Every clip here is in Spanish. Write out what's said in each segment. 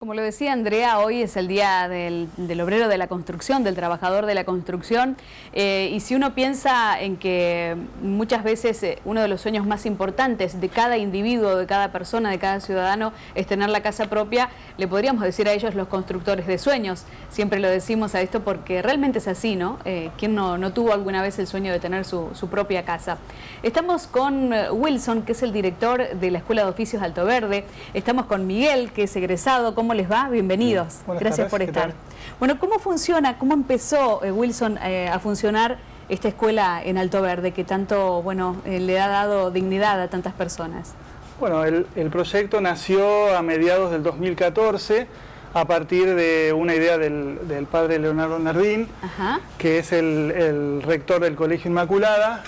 Como lo decía Andrea, hoy es el día del obrero de la construcción, del trabajador de la construcción, y si uno piensa en que muchas veces uno de los sueños más importantes de cada individuo, de cada persona, de cada ciudadano es tener la casa propia, le podríamos decir a ellos los constructores de sueños. Siempre lo decimos a esto porque realmente es así, ¿no? ¿Quién no tuvo alguna vez el sueño de tener su propia casa? Estamos con Wilson, que es el director de la Escuela de Oficios Alto Verde. Estamos con Miguel, que es egresado. ¿Cómo les va? Bienvenidos. Gracias por estar. Bueno, ¿cómo funciona, cómo empezó, Wilson, a funcionar esta escuela en Alto Verde que tanto, bueno, le ha dado dignidad a tantas personas? Bueno, el proyecto nació a mediados del 2014 a partir de una idea del padre Leonardo Nardín, que es el rector del Colegio Inmaculada,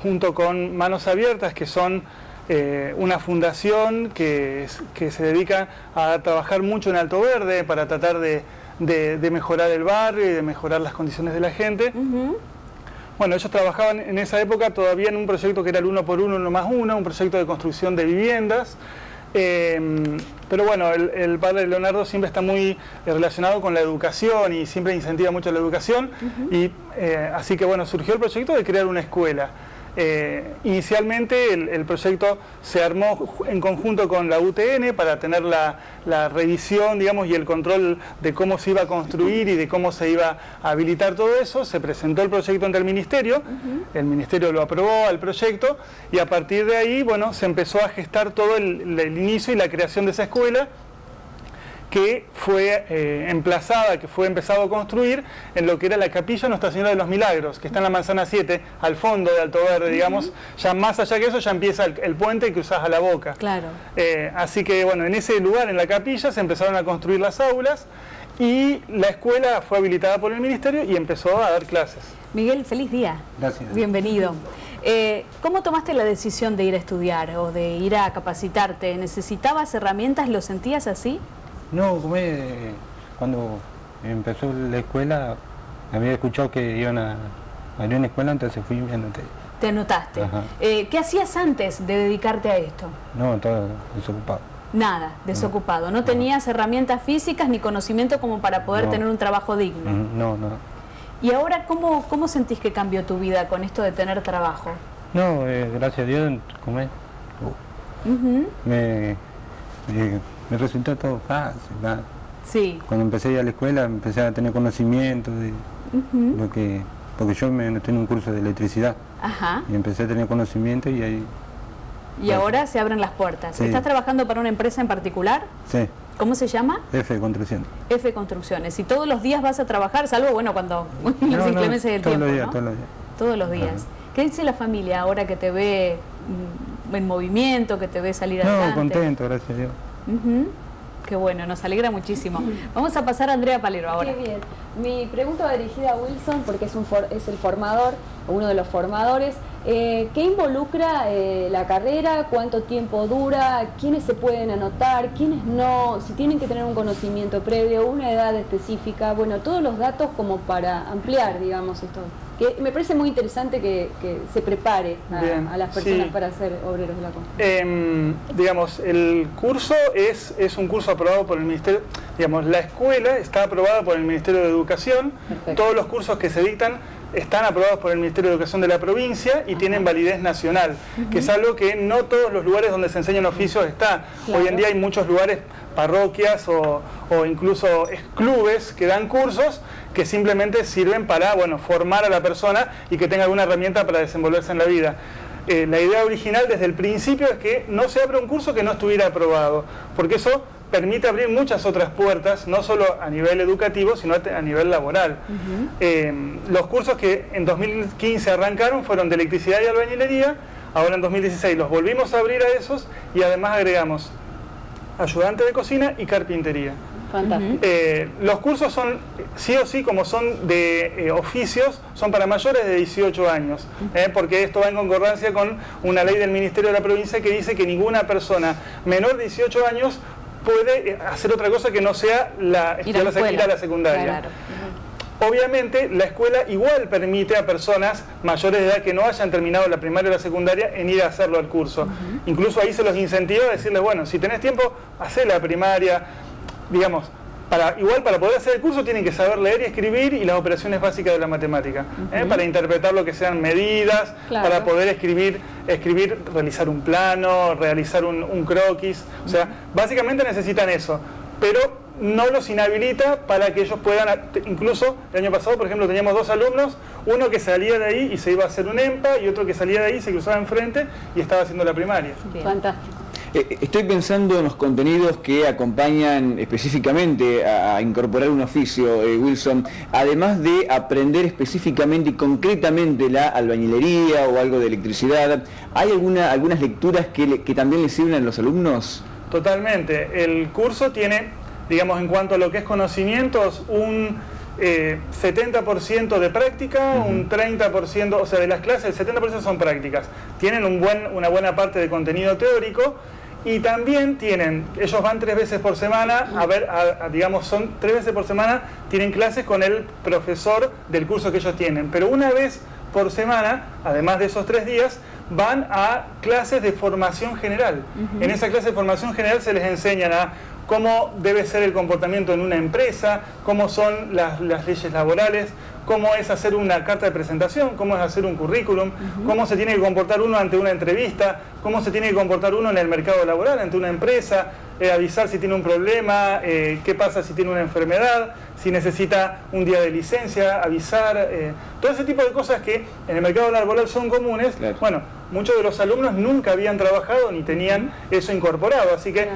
junto con Manos Abiertas, que son una fundación que se dedica a trabajar mucho en Alto Verde para tratar de mejorar el barrio y de mejorar las condiciones de la gente. Bueno, ellos trabajaban en esa época todavía en un proyecto que era el 1 por 1, 1 más 1, un proyecto de construcción de viviendas. Pero bueno, el padre Leonardo siempre está muy relacionado con la educación y siempre incentiva mucho la educación. Así que bueno, surgió el proyecto de crear una escuela. Inicialmente el proyecto se armó en conjunto con la UTN para tener la revisión, digamos, y el control de cómo se iba a construir y de cómo se iba a habilitar todo eso. Se presentó el proyecto ante el Ministerio, el Ministerio lo aprobó al proyecto y a partir de ahí, bueno, se empezó a gestar todo el inicio y la creación de esa escuela, que fue emplazada, que fue empezado a construir en lo que era la capilla Nuestra Señora de los Milagros, que está en la Manzana 7, al fondo de Alto Verde, digamos. Ya más allá que eso, ya empieza el puente y cruzás a La Boca. Claro. Así que, bueno, en ese lugar, en la capilla, se empezaron a construir las aulas y la escuela fue habilitada por el Ministerio y empezó a dar clases. Miguel, feliz día. Gracias. Bienvenido. ¿Cómo tomaste la decisión de ir a estudiar o de ir a capacitarte? ¿Necesitabas herramientas? ¿Lo sentías así? No, cuando empezó la escuela, había escuchado que iban a abrir una escuela, entonces fui y anoté. ¿Te anotaste? ¿Qué hacías antes de dedicarte a esto? No, todo desocupado. Nada, desocupado. ¿No tenías herramientas físicas ni conocimiento como para poder tener un trabajo digno? No. ¿Y ahora cómo sentís que cambió tu vida con esto de tener trabajo? No, gracias a Dios, me resultó todo fácil. Sí. Cuando empecé a ir a la escuela empecé a tener conocimiento de lo que... Porque yo me anoté en un curso de electricidad. Y empecé a tener conocimiento y ahí... Y ahora se abren las puertas. Sí. ¿Estás trabajando para una empresa en particular? Sí. ¿Cómo se llama? F Construcciones. F Construcciones. ¿Y todos los días vas a trabajar? Salvo, bueno, cuando las inclemencias del tiempo, ¿no? Todos los días. Todos los días. ¿Qué dice la familia ahora que te ve en movimiento, que te ve salir adelante? No, contento, gracias a Dios. Qué bueno, nos alegra muchísimo. Vamos a pasar a Andrea Palero ahora. Qué bien. Mi pregunta va dirigida a Wilson porque es el formador, uno de los formadores. ¿Qué involucra la carrera? ¿Cuánto tiempo dura? ¿Quiénes se pueden anotar? ¿Quiénes no? Si tienen que tener un conocimiento previo, una edad específica. Bueno, todos los datos como para ampliar, digamos, esto. Que me parece muy interesante que se prepare a las personas para ser obreros de la construcción. Digamos, el curso es un curso aprobado por el Ministerio, digamos, la escuela está aprobada por el Ministerio de Educación. Perfecto. Todos los cursos que se dictan están aprobados por el Ministerio de Educación de la provincia y tienen validez nacional, que es algo que no todos los lugares donde se enseñan oficios está. Claro. Hoy en día hay muchos lugares, parroquias o incluso clubes que dan cursos que simplemente sirven para, bueno, formar a la persona y que tenga alguna herramienta para desenvolverse en la vida. La idea original desde el principio es que no se abra un curso que no estuviera aprobado, porque eso permite abrir muchas otras puertas, no solo a nivel educativo, sino a nivel laboral. Los cursos que en 2015 arrancaron fueron de electricidad y albañilería, ahora en 2016 los volvimos a abrir a esos y además agregamos ayudante de cocina y carpintería. Fantástico. Los cursos son, sí o sí, como son de oficios, son para mayores de 18 años, porque esto va en concordancia con una ley del Ministerio de la Provincia que dice que ninguna persona menor de 18 años puede hacer otra cosa que no sea ir a la secundaria. Claro. Obviamente la escuela igual permite a personas mayores de edad que no hayan terminado la primaria o la secundaria en ir a hacerlo al curso. Incluso ahí se los incentiva a decirles, bueno, si tenés tiempo, hacé la primaria. digamos, igual para poder hacer el curso tienen que saber leer y escribir y las operaciones básicas de la matemática, para interpretar lo que sean medidas, para poder escribir, realizar un plano, realizar un croquis, o sea, básicamente necesitan eso, pero no los inhabilita para que ellos puedan, incluso el año pasado, por ejemplo, teníamos 2 alumnos, uno que salía de ahí y se iba a hacer un EMPA y otro que salía de ahí, se cruzaba enfrente y estaba haciendo la primaria. Bien. Fantástico. Estoy pensando en los contenidos que acompañan específicamente a incorporar un oficio, Wilson, además de aprender específicamente y concretamente la albañilería o algo de electricidad, ¿hay algunas lecturas que también les sirven a los alumnos? Totalmente. El curso tiene, digamos, en cuanto a lo que es conocimientos, un 70% de práctica, un 30%, o sea, de las clases, el 70% son prácticas. Tienen una buena parte de contenido teórico y también ellos van 3 veces por semana, digamos, son 3 veces por semana, tienen clases con el profesor del curso que ellos tienen. Pero una vez por semana, además de esos 3 días, van a clases de formación general. En esa clase de formación general se les enseñan a cómo debe ser el comportamiento en una empresa, cómo son las leyes laborales, cómo es hacer una carta de presentación, cómo es hacer un currículum, cómo se tiene que comportar uno ante una entrevista, cómo se tiene que comportar uno en el mercado laboral, ante una empresa, avisar si tiene un problema, qué pasa si tiene una enfermedad, si necesita un día de licencia, avisar, todo ese tipo de cosas que en el mercado laboral son comunes. Claro. Bueno, muchos de los alumnos nunca habían trabajado ni tenían eso incorporado, así que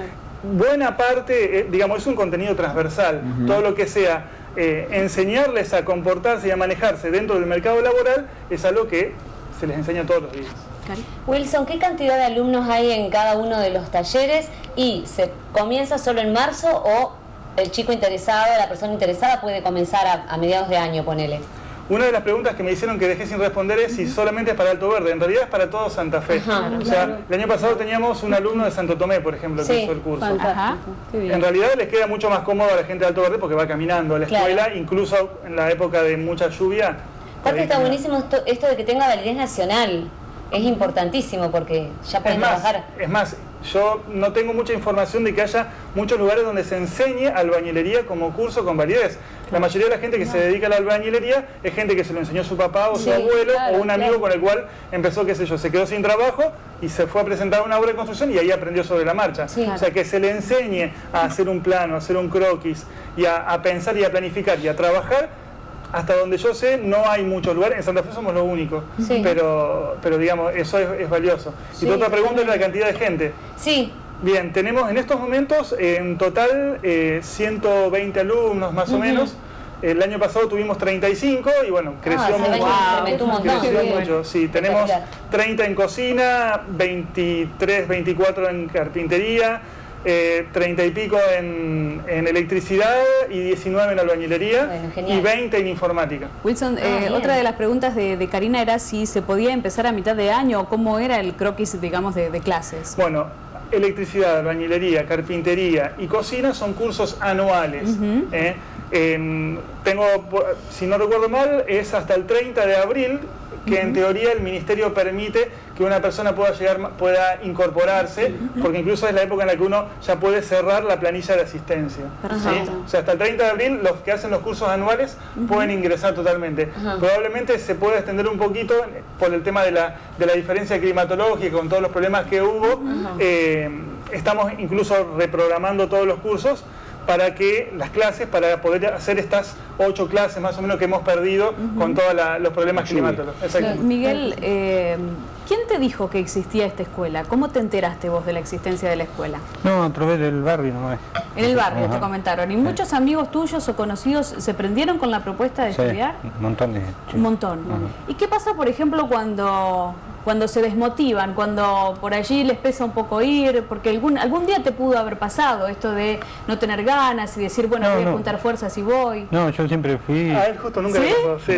buena parte, digamos, es un contenido transversal. Todo lo que sea enseñarles a comportarse y a manejarse dentro del mercado laboral es algo que se les enseña todos los días. Wilson, ¿qué cantidad de alumnos hay en cada uno de los talleres? ¿Y se comienza solo en marzo o el chico interesado, la persona interesada puede comenzar a mediados de año, ponele? Una de las preguntas que me hicieron que dejé sin responder es si solamente es para Alto Verde. En realidad es para todo Santa Fe. O sea, el año pasado teníamos un alumno de Santo Tomé, por ejemplo, que hizo el curso. En realidad les queda mucho más cómodo a la gente de Alto Verde porque va caminando a la escuela, incluso en la época de mucha lluvia. Aparte está buenísimo esto de que tenga validez nacional. Es importantísimo porque ya pueden trabajar. Es más, yo no tengo mucha información de que haya muchos lugares donde se enseñe albañilería como curso con validez. La mayoría de la gente que se dedica a la albañilería es gente que se lo enseñó su papá o su abuelo o un amigo con el cual empezó, qué sé yo, se quedó sin trabajo y se fue a presentar una obra de construcción y ahí aprendió sobre la marcha. O sea, que se le enseñe a hacer un plano, a hacer un croquis y a pensar y a planificar y a trabajar. Hasta donde yo sé, no hay muchos lugares. En Santa Fe somos los únicos. Pero digamos, eso es valioso. Y tu otra pregunta es la cantidad de gente. Bien, tenemos en estos momentos en total 120 alumnos más o menos. El año pasado tuvimos 35 y bueno, creció mucho. Sí, tenemos 30 en cocina, 23, 24 en carpintería, 30 y pico en electricidad y 19 en albañilería y 20 en informática. Wilson, otra de las preguntas de Karina era si se podía empezar a mitad de año o cómo era el croquis, digamos, de clases. Bueno, electricidad, albañilería, carpintería y cocina son cursos anuales. Tengo, si no recuerdo mal, es hasta el 30 de abril que en teoría el ministerio permite que una persona pueda incorporarse, porque incluso es la época en la que uno ya puede cerrar la planilla de asistencia. ¿Sí? O sea, hasta el 30 de abril los que hacen los cursos anuales pueden ingresar totalmente. Probablemente se pueda extender un poquito por el tema de la diferencia climatológica, con todos los problemas que hubo. Estamos incluso reprogramando todos los cursos para que las clases, para poder hacer estas 8 clases más o menos que hemos perdido con todos los problemas climatológicos. Miguel, ¿quién te dijo que existía esta escuela? ¿Cómo te enteraste vos de la existencia de la escuela? No, a través del barrio nomás. En el barrio te comentaron. ¿Y muchos amigos tuyos o conocidos se prendieron con la propuesta de estudiar? Un montón de gente. Un montón. ¿Y qué pasa, por ejemplo, cuando se desmotivan, cuando por allí les pesa un poco ir? Porque algún día te pudo haber pasado esto de no tener ganas y decir, bueno, voy a juntar fuerzas y voy. No, yo siempre fui... A él justo nunca le pasó, sí.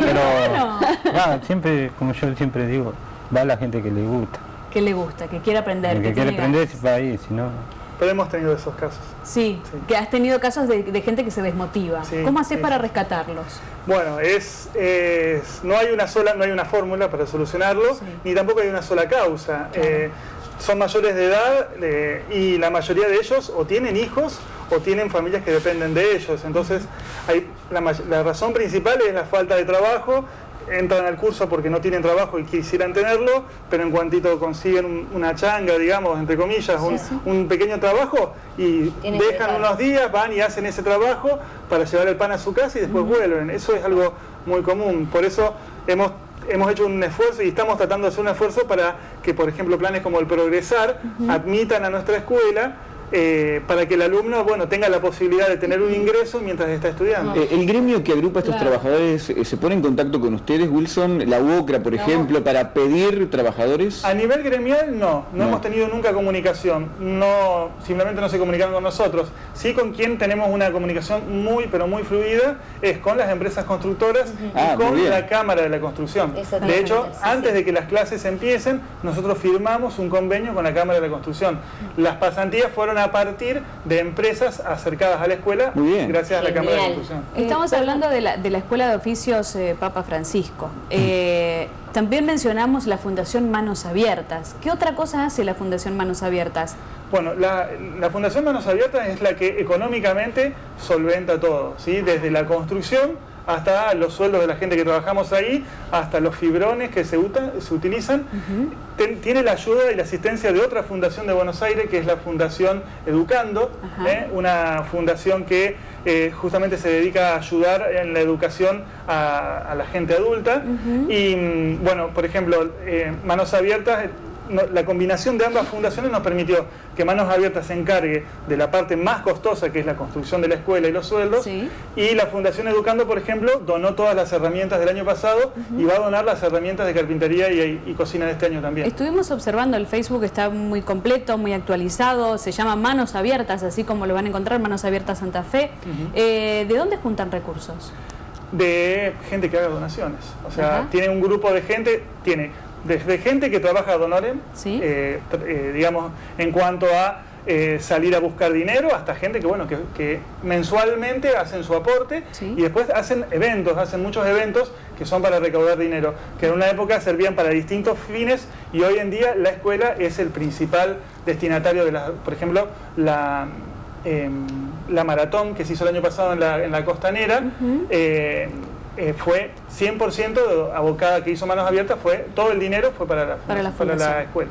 Pero siempre, como yo siempre digo, va la gente que le gusta. Que le gusta, que quiere aprender. El que quiere aprender se va ahí, si no... Pero hemos tenido esos casos. Sí, que has tenido casos de gente que se desmotiva. ¿Cómo haces para rescatarlos? Bueno, no hay una fórmula para solucionarlo, ni tampoco hay una sola causa. Son mayores de edad y la mayoría de ellos o tienen hijos o tienen familias que dependen de ellos. Entonces, la razón principal es la falta de trabajo. Entran al curso porque no tienen trabajo y quisieran tenerlo, pero en cuantito consiguen una changa, digamos, entre comillas, un pequeño trabajo y dejan unos días, van y hacen ese trabajo para llevar el pan a su casa y después vuelven. Eso es algo muy común. Por eso hemos hecho un esfuerzo y estamos tratando de hacer un esfuerzo para que, por ejemplo, planes como el Progresar admitan a nuestra escuela, para que el alumno, bueno, tenga la posibilidad de tener un ingreso mientras está estudiando. ¿El gremio que agrupa a estos trabajadores se pone en contacto con ustedes, Wilson? ¿La UOCRA, por ejemplo, para pedir trabajadores? A nivel gremial, no hemos tenido nunca comunicación. Simplemente no se comunicaron con nosotros. Sí, con quien tenemos una comunicación muy, pero muy fluida, es con las empresas constructoras y con la Cámara de la Construcción. De hecho, antes de que las clases empiecen, nosotros firmamos un convenio con la Cámara de la Construcción. Las pasantías fueron a partir de empresas acercadas a la escuela, gracias a la Cámara de la Construcción. Estamos hablando de la Escuela de Oficios Papa Francisco. También mencionamos la Fundación Manos Abiertas. ¿Qué otra cosa hace la Fundación Manos Abiertas? Bueno, la Fundación Manos Abiertas es la que económicamente solventa todo, ¿sí? Desde la construcción hasta los sueldos de la gente que trabajamos ahí, hasta los fibrones que se utilizan. Tiene la ayuda y la asistencia de otra fundación de Buenos Aires, que es la Fundación Educando, una fundación que justamente se dedica a ayudar en la educación a la gente adulta. Y bueno, por ejemplo, Manos Abiertas, la combinación de ambas fundaciones nos permitió que Manos Abiertas se encargue de la parte más costosa, que es la construcción de la escuela y los sueldos, y la Fundación Educando, por ejemplo, donó todas las herramientas del año pasado y va a donar las herramientas de carpintería y cocina de este año también. Estuvimos observando el Facebook, está muy completo, muy actualizado, se llama Manos Abiertas, así como lo van a encontrar, Manos Abiertas Santa Fe. ¿De dónde juntan recursos? De gente que haga donaciones. O sea, tiene un grupo de gente, desde gente que trabaja ad honorem, digamos, en cuanto a salir a buscar dinero, hasta gente que, bueno, que mensualmente hacen su aporte y después hacen muchos eventos que son para recaudar dinero, que en una época servían para distintos fines y hoy en día la escuela es el principal destinatario de por ejemplo, la maratón que se hizo el año pasado en la Costanera. Fue 100% abocada, que hizo Manos Abiertas, todo el dinero fue para la escuela.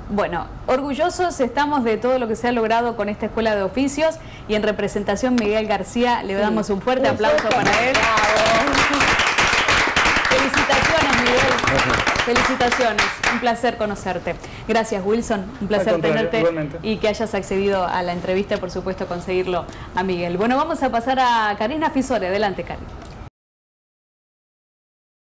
Bueno, orgullosos estamos de todo lo que se ha logrado con esta Escuela de Oficios y en representación Miguel García le damos un fuerte aplauso para él. Felicitaciones, Miguel. Felicitaciones, un placer conocerte. Gracias, Wilson, un placer tenerte y que hayas accedido a la entrevista y por supuesto conseguirlo a Miguel. Bueno, vamos a pasar a Karina Fisore. Adelante, Karina.